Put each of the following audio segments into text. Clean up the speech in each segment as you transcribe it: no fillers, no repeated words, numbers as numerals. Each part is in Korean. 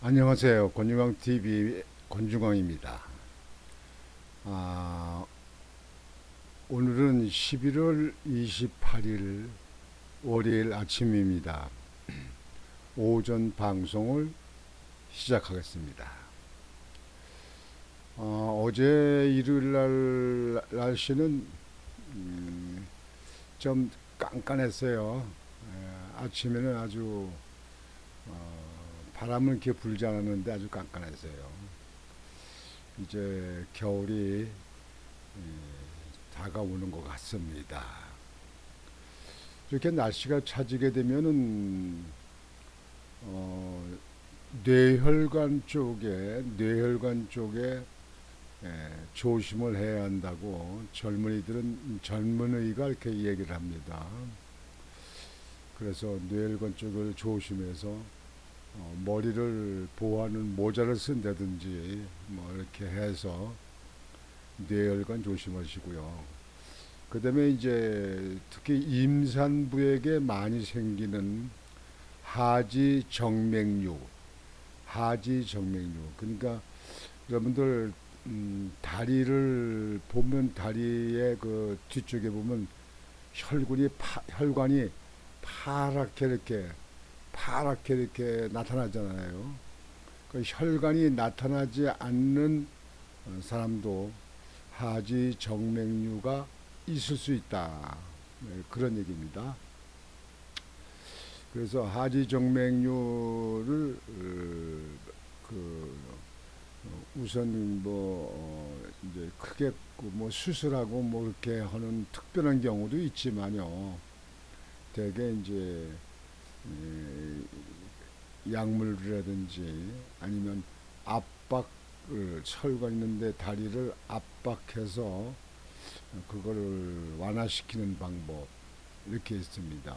안녕하세요. 권중광TV 권중광입니다. 오늘은 11월 28일 월요일 아침입니다. 오전 방송을 시작하겠습니다. 어제 일요일 날 날씨는 좀 깐깐했어요. 아침에는 아주 바람은 이렇게 불지 않았는데 아주 깐깐했어요. 이제 겨울이 다가오는 것 같습니다. 이렇게 날씨가 차지게 되면은 어, 뇌혈관 쪽에 조심을 해야 한다고 젊은이가 이렇게 얘기를 합니다. 그래서 뇌혈관 쪽을 조심해서 머리를 보호하는 모자를 쓴다든지 뭐 이렇게 해서 뇌혈관 조심하시고요. 그다음에 이제 특히 임산부에게 많이 생기는 하지정맥류, 하지정맥류. 그러니까 여러분들 다리를 보면 다리의 그 뒤쪽에 보면 혈관이 파랗게 이렇게 나타나잖아요. 그 혈관이 나타나지 않는 사람도 하지정맥류가 있을 수 있다. 네, 그런 얘기입니다. 그래서 하지정맥류를 그 우선 이제 크게 뭐 수술하고 뭐 이렇게 하는 특별한 경우도 있지만요. 대개 이제 약물이라든지 아니면 압박을 혈관 있는데 다리를 압박해서 그거를 완화시키는 방법 이렇게 있습니다.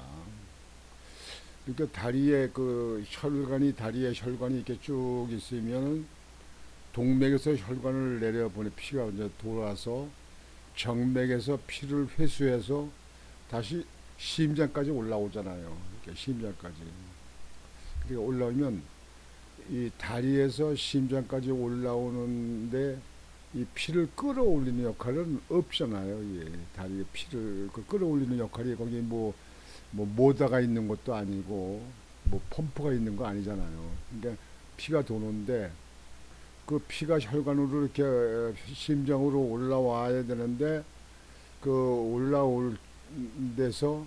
그러니까 다리에 혈관이 이렇게 쭉 있으면 동맥에서 혈관을 내려보내 피가 이제 돌아서 정맥에서 피를 회수해서 다시 심장까지 올라오잖아요. 이렇게 심장까지. 그러니까 올라오면 이 다리에서 심장까지 올라오는데 이 피를 끌어올리는 역할은 없잖아요. 예, 다리에 피를 끌어올리는 역할이 거기 뭐 모다가 있는 것도 아니고 뭐 펌프가 있는 거 아니잖아요. 그러니까 피가 도는데 그 피가 혈관으로 이렇게 심장으로 올라와야 되는데 그 올라올 데서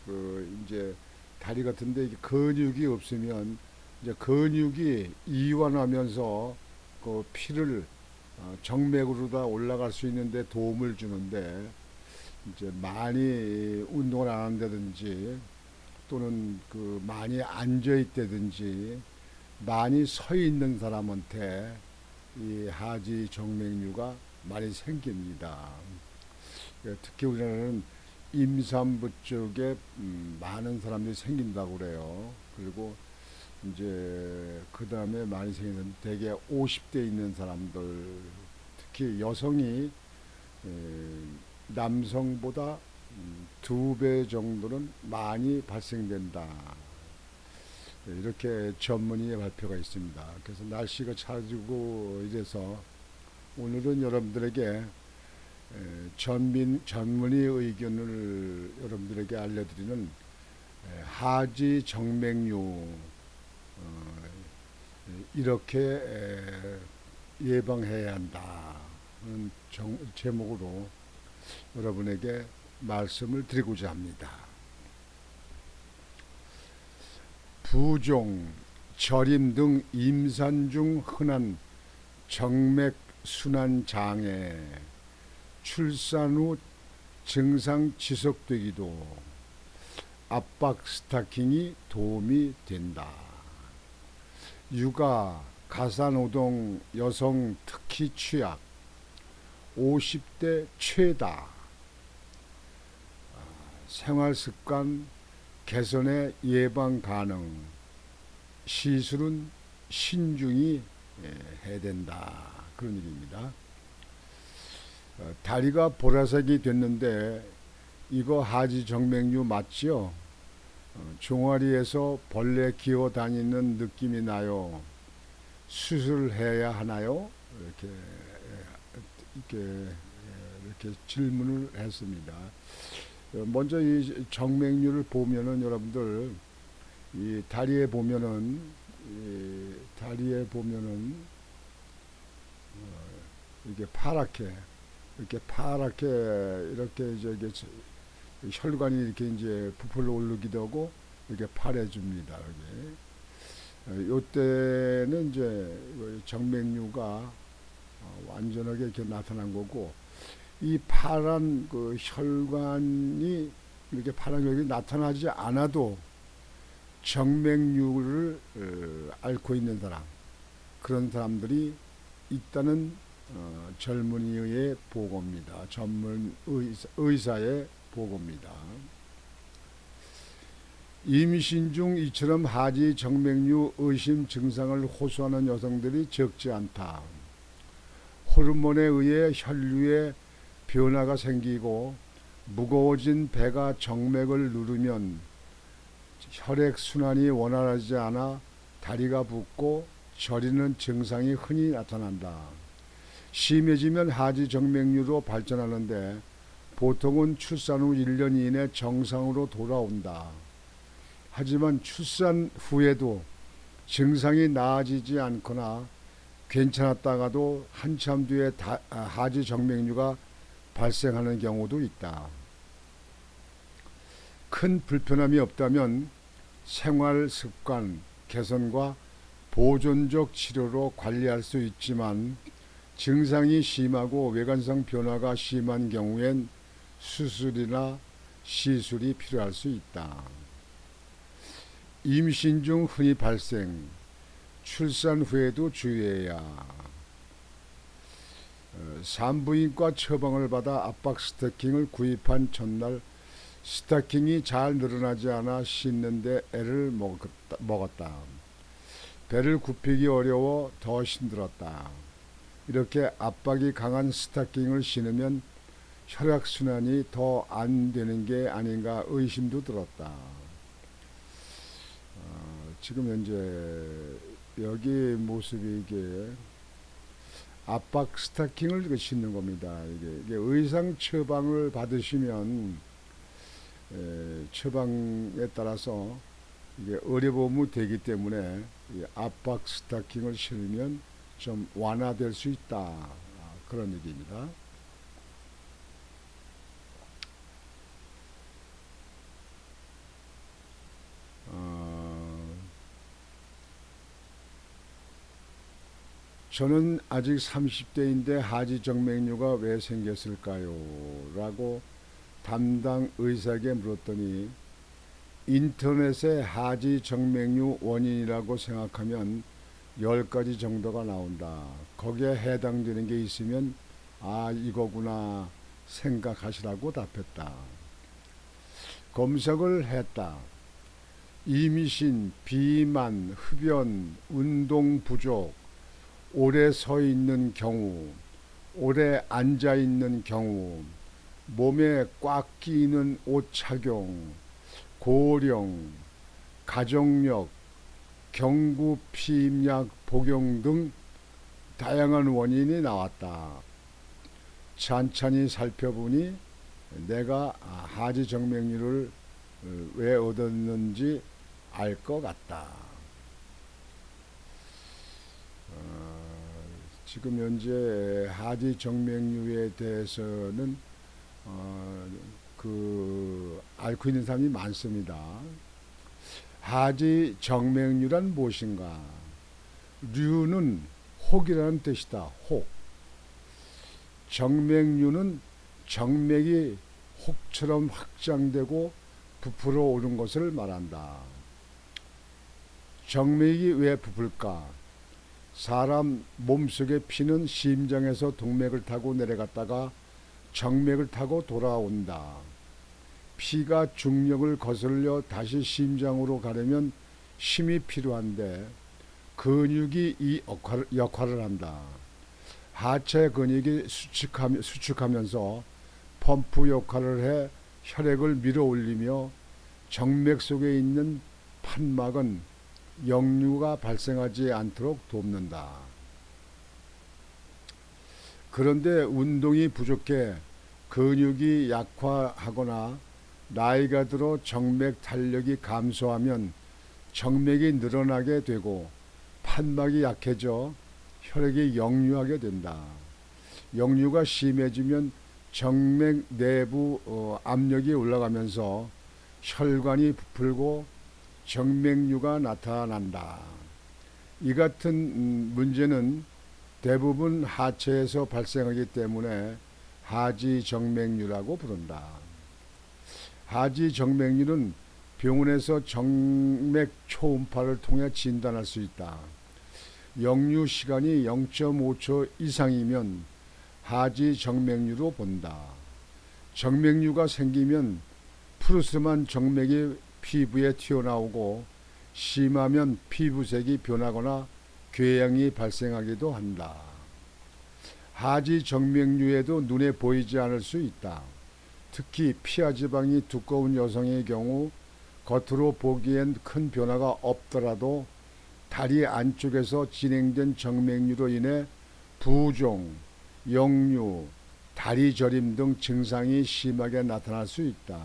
그 이제 다리 같은데 근육이 없으면 이제 근육이 이완하면서 그 피를 정맥으로 다 올라갈 수 있는데 도움을 주는데 이제 많이 운동을 안 한다든지 또는 그 많이 앉아 있다든지 많이 서 있는 사람한테 이 하지 정맥류가 많이 생깁니다. 특히 우리나라는 임산부 쪽에 많은 사람들이 생긴다고 그래요. 그리고 이제 그 다음에 많이 생기는 대개 50대 있는 사람들, 특히 여성이 남성보다 2배 정도는 많이 발생된다. 이렇게 전문의의 발표가 있습니다. 그래서 날씨가 차지고 이래서 오늘은 여러분들에게 전문의 의견을 여러분들에게 알려드리는 하지 정맥류 이렇게 예방해야 한다는 제목으로 여러분에게 말씀을 드리고자 합니다. 부종, 저림 등 임산 중 흔한 정맥 순환 장애, 출산 후 증상 지속되기도 압박 스타킹이 도움이 된다. 육아, 가사노동 여성 특히 취약, 50대 최다, 생활습관 개선에 예방 가능, 시술은 신중히 해야 된다. 그런 얘기입니다. 다리가 보라색이 됐는데 이거 하지정맥류 맞지요? 종아리에서 벌레 기어 다니는 느낌이 나요. 수술해야 하나요? 이렇게 질문을 했습니다. 먼저 이 정맥류를 보면은 여러분들 이 다리에 보면은 이게 파랗게 이렇게 저기 혈관이 이렇게 이제 부풀어 오르기도 하고 이렇게 파래집니다. 요때는 이제 정맥류가 완전하게 이렇게 나타난 거고, 이 파란 그 혈관이 이렇게 파란 혈관이 나타나지 않아도 정맥류를 앓고 있는 사람, 그런 사람들이 있다는 젊은이의 보고입니다. 전문 의사의 보고입니다. 임신 중 이처럼 하지 정맥류 의심 증상을 호소하는 여성들이 적지 않다. 호르몬에 의해 혈류에 변화가 생기고 무거워진 배가 정맥을 누르면 혈액순환이 원활하지 않아 다리가 붓고 저리는 증상이 흔히 나타난다. 심해지면 하지 정맥류로 발전하는데 보통은 출산 후 1년 이내 정상으로 돌아온다. 하지만 출산 후에도 증상이 나아지지 않거나 괜찮았다가도 한참 뒤에 하지 정맥류가 발생하는 경우도 있다. 큰 불편함이 없다면 생활 습관 개선과 보존적 치료로 관리할 수 있지만 증상이 심하고 외관상 변화가 심한 경우엔 수술이나 시술이 필요할 수 있다. 임신 중 흔히 발생, 출산 후에도 주의해야. 산부인과 처방을 받아 압박 스타킹을 구입한 전날 스타킹이 잘 늘어나지 않아 신는데 애를 먹었다. 배를 굽히기 어려워 더 힘들었다. 이렇게 압박이 강한 스타킹을 신으면 혈액순환이 더 안 되는 게 아닌가 의심도 들었다. 지금 현재 여기 모습이 이게 압박 스타킹을 신는 겁니다. 이게 의상 처방을 받으시면 처방에 따라서 이게 의료보험이 되기 때문에 이 압박 스타킹을 신으면 좀 완화될 수 있다. 그런 얘기입니다. 저는 아직 30대인데 하지 정맥류가 왜 생겼을까요? 라고 담당 의사에게 물었더니 인터넷에 하지 정맥류 원인이라고 생각하면 10가지 정도가 나온다. 거기에 해당되는 게 있으면 아 이거구나 생각하시라고 답했다. 검색을 했다. 임신, 비만, 흡연, 운동 부족, 오래 서 있는 경우, 오래 앉아 있는 경우, 몸에 꽉 끼는 옷 착용, 고령, 가족력, 경구 피임약 복용 등 다양한 원인이 나왔다. 찬찬히 살펴보니 내가 하지 정맥류를 왜 얻었는지 알 것 같다. 지금 현재 하지 정맥류에 대해서는 앓고 있는 사람이 많습니다. 하지 정맥류란 무엇인가? 류는 혹이라는 뜻이다. 혹. 정맥류는 정맥이 혹처럼 확장되고 부풀어 오는 것을 말한다. 정맥이 왜 부풀까? 사람 몸속의 피는 심장에서 동맥을 타고 내려갔다가 정맥을 타고 돌아온다. 피가 중력을 거슬려 다시 심장으로 가려면 힘이 필요한데 근육이 이 역할을 한다. 하체 근육이 수축하면서 펌프 역할을 해 혈액을 밀어 올리며 정맥 속에 있는 판막은 역류가 발생하지 않도록 돕는다. 그런데 운동이 부족해 근육이 약화하거나 나이가 들어 정맥 탄력이 감소하면 정맥이 늘어나게 되고 판막이 약해져 혈액이 역류하게 된다. 역류가 심해지면 정맥 내부 압력이 올라가면서 혈관이 부풀고 정맥류가 나타난다. 이 같은 문제는 대부분 하체에서 발생하기 때문에 하지정맥류라고 부른다. 하지정맥류는 병원에서 정맥 초음파를 통해 진단할 수 있다. 역류 시간이 0.5초 이상이면 하지정맥류로 본다. 정맥류가 생기면 푸르스름한 정맥이 피부에 튀어나오고 심하면 피부색이 변하거나 궤양이 발생하기도 한다. 하지정맥류에도 눈에 보이지 않을 수 있다. 특히 피하지방이 두꺼운 여성의 경우 겉으로 보기엔 큰 변화가 없더라도 다리 안쪽에서 진행된 정맥류로 인해 부종, 역류, 다리 저림 등 증상이 심하게 나타날 수 있다.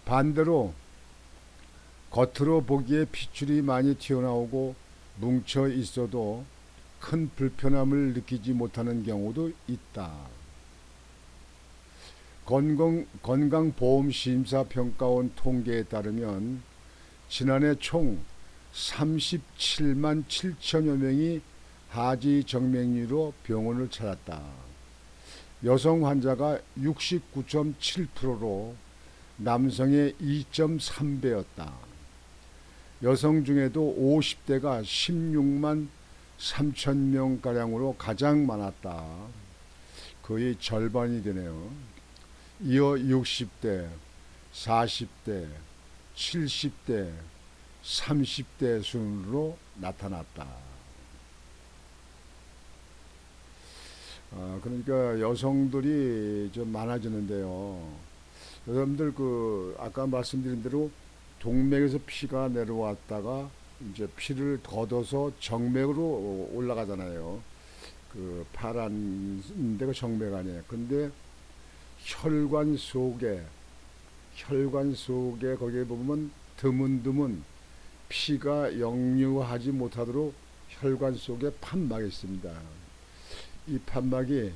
반대로 겉으로 보기에 핏줄이 많이 튀어나오고 뭉쳐 있어도 큰 불편함을 느끼지 못하는 경우도 있다. 건강보험심사평가원 통계에 따르면 지난해 총 37만 7천여 명이 하지정맥류로 병원을 찾았다. 여성 환자가 69.7%로 남성의 2.3배였다. 여성 중에도 50대가 16만 3천 명가량으로 가장 많았다. 거의 절반이 되네요. 이어 60대, 40대, 70대, 30대 순으로 나타났다. 그러니까 여성들이 좀 많아지는데요. 여러분들 아까 말씀드린 대로 동맥에서 피가 내려왔다가 이제 피를 걷어서 정맥으로 올라가잖아요. 파란 데가 정맥 아니에요. 근데 혈관 속에 거기에 보면 드문드문 피가 역류하지 못하도록 혈관 속에 판막이 있습니다. 이 판막이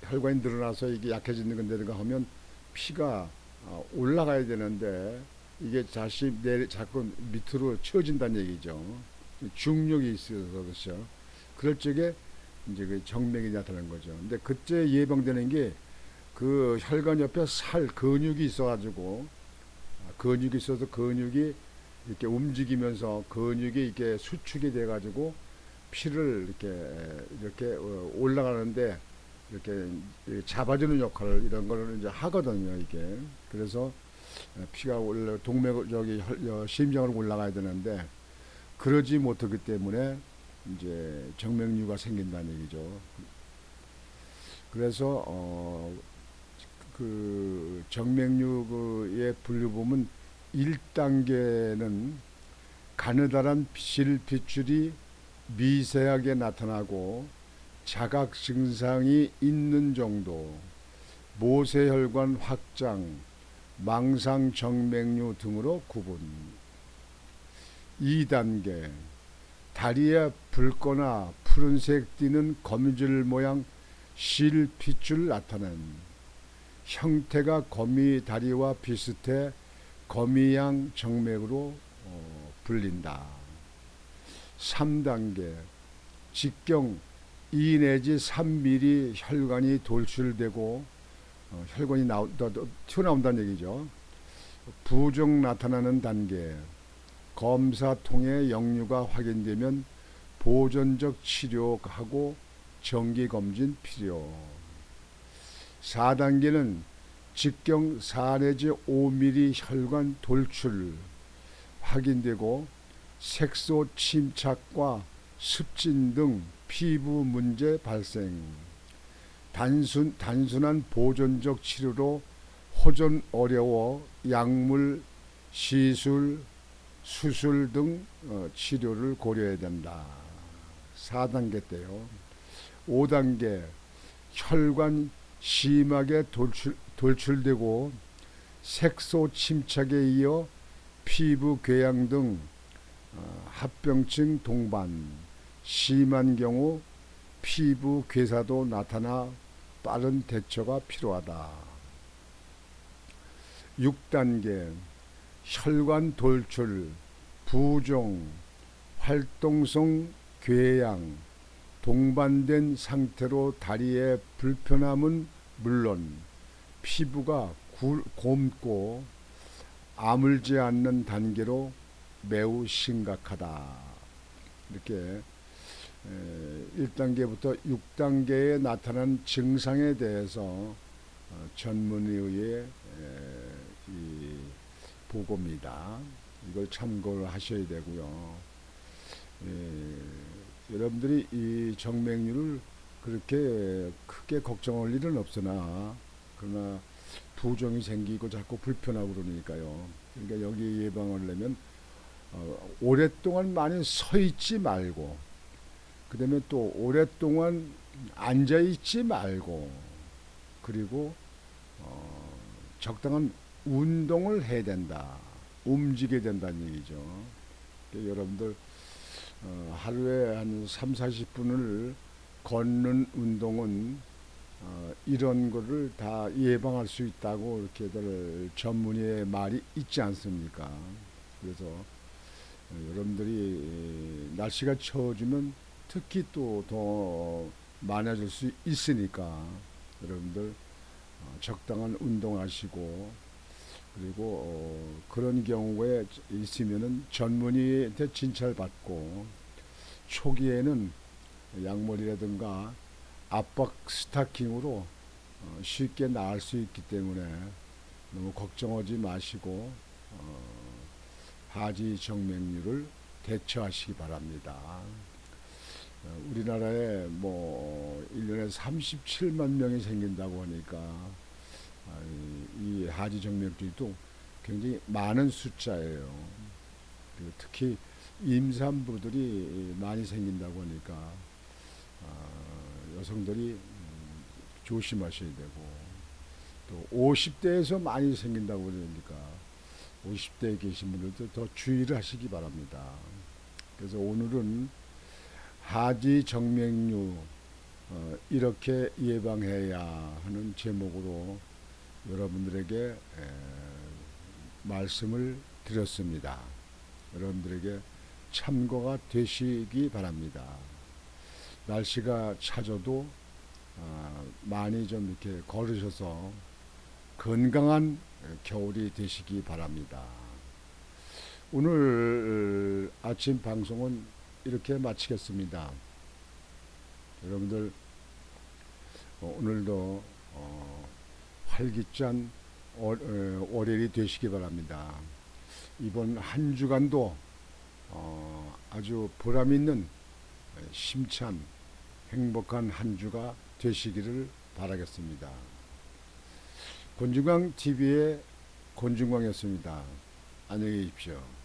혈관이 늘어나서 이게 약해지는 건데가 하면 피가 올라가야 되는데 이게 자꾸 밑으로 치워진다는 얘기죠. 중력이 있어서 그렇죠. 그럴 적에 이제 그 정맥이 나타나는 거죠. 근데 그때 예방되는 게 그 혈관 옆에 근육이 있어가지고 근육이 있어서 근육이 이렇게 움직이면서 근육이 이렇게 수축이 돼가지고 피를 이렇게 올라가는데 이렇게 잡아주는 역할을 이런 거를 이제 하거든요. 이게 그래서 피가 심장으로 올라가야 되는데 그러지 못하기 때문에 이제 정맥류가 생긴다는 얘기죠. 그래서 그 정맥류의 분류 보면 1단계는 가느다란 실핏줄이 미세하게 나타나고 자각 증상이 있는 정도, 모세혈관 확장, 망상 정맥류 등으로 구분. 2단계 다리에 붉거나 푸른색 띠는 거미줄 모양 실핏줄 나타낸 형태가 거미 다리와 비슷해 거미양 정맥으로 불린다. 3단계 직경 2 내지 3mm 혈관이 돌출되고 혈관이 튀어나온다는 얘기죠. 부종 나타나는 단계 검사 통해 역류가 확인되면 보존적 치료하고 정기검진 필요. 4단계는 직경 4 내지 5mm 혈관 돌출 확인되고 색소 침착과 습진 등 피부 문제 발생. 단순한 보존적 치료로 호전 어려워 약물, 시술, 수술 등 치료를 고려해야 된다. 4단계 때요. 5단계 혈관 심하게 돌출되고 색소 침착에 이어 피부 궤양 등 합병증 동반 심한 경우 피부 괴사도 나타나 빠른 대처가 필요하다. 6단계 혈관 돌출, 부종, 활동성 궤양 동반된 상태로 다리의 불편함은 물론 피부가 곪고 아물지 않는 단계로 매우 심각하다. 이렇게 1단계부터 6단계에 나타난 증상에 대해서 전문의의 이 보고입니다. 이걸 참고를 하셔야 되고요. 여러분들이 이 정맥류를 그렇게 크게 걱정할 일은 없으나 그러나 부종이 생기고 자꾸 불편하고 그러니까요. 그러니까 여기 예방을 하려면 오랫동안 많이 서 있지 말고 그 다음에 또 오랫동안 앉아 있지 말고 그리고 적당한 운동을 해야 된다. 움직여야 된다는 얘기죠. 그러니까 여러분들 하루에 한 3, 40분을 걷는 운동은 이런 거를 다 예방할 수 있다고 이렇게들 전문의의 말이 있지 않습니까? 그래서 여러분들이 날씨가 추워지면 특히 또 더 많아질 수 있으니까 여러분들 적당한 운동하시고 그리고 그런 경우에 있으면은 전문의한테 진찰받고 초기에는 약물이라든가 압박 스타킹으로 쉽게 나을 수 있기 때문에 너무 걱정하지 마시고 하지 정맥류를 대처하시기 바랍니다. 우리나라에 뭐 1년에 37만 명이 생긴다고 하니까 이 하지 정맥류도 굉장히 많은 숫자예요. 그리고 특히 임산부들이 많이 생긴다고 하니까 여성들이 조심하셔야 되고 또 50대에서 많이 생긴다고 그러니까 50대에 계신 분들도 더 주의를 하시기 바랍니다. 그래서 오늘은 하지 정맥류 이렇게 예방해야 하는 제목으로 여러분들에게 말씀을 드렸습니다. 여러분들에게 참고가 되시기 바랍니다. 날씨가 차져도 많이 좀 이렇게 걸으셔서 건강한 겨울이 되시기 바랍니다. 오늘 아침 방송은 이렇게 마치겠습니다. 여러분들 오늘도 활기찬 월요일이 되시기 바랍니다. 이번 한 주간도 아주 보람있는 심찬 행복한 한 주가 되시기를 바라겠습니다. 곤중광 TV의 곤중광이었습니다. 안녕히 계십시오.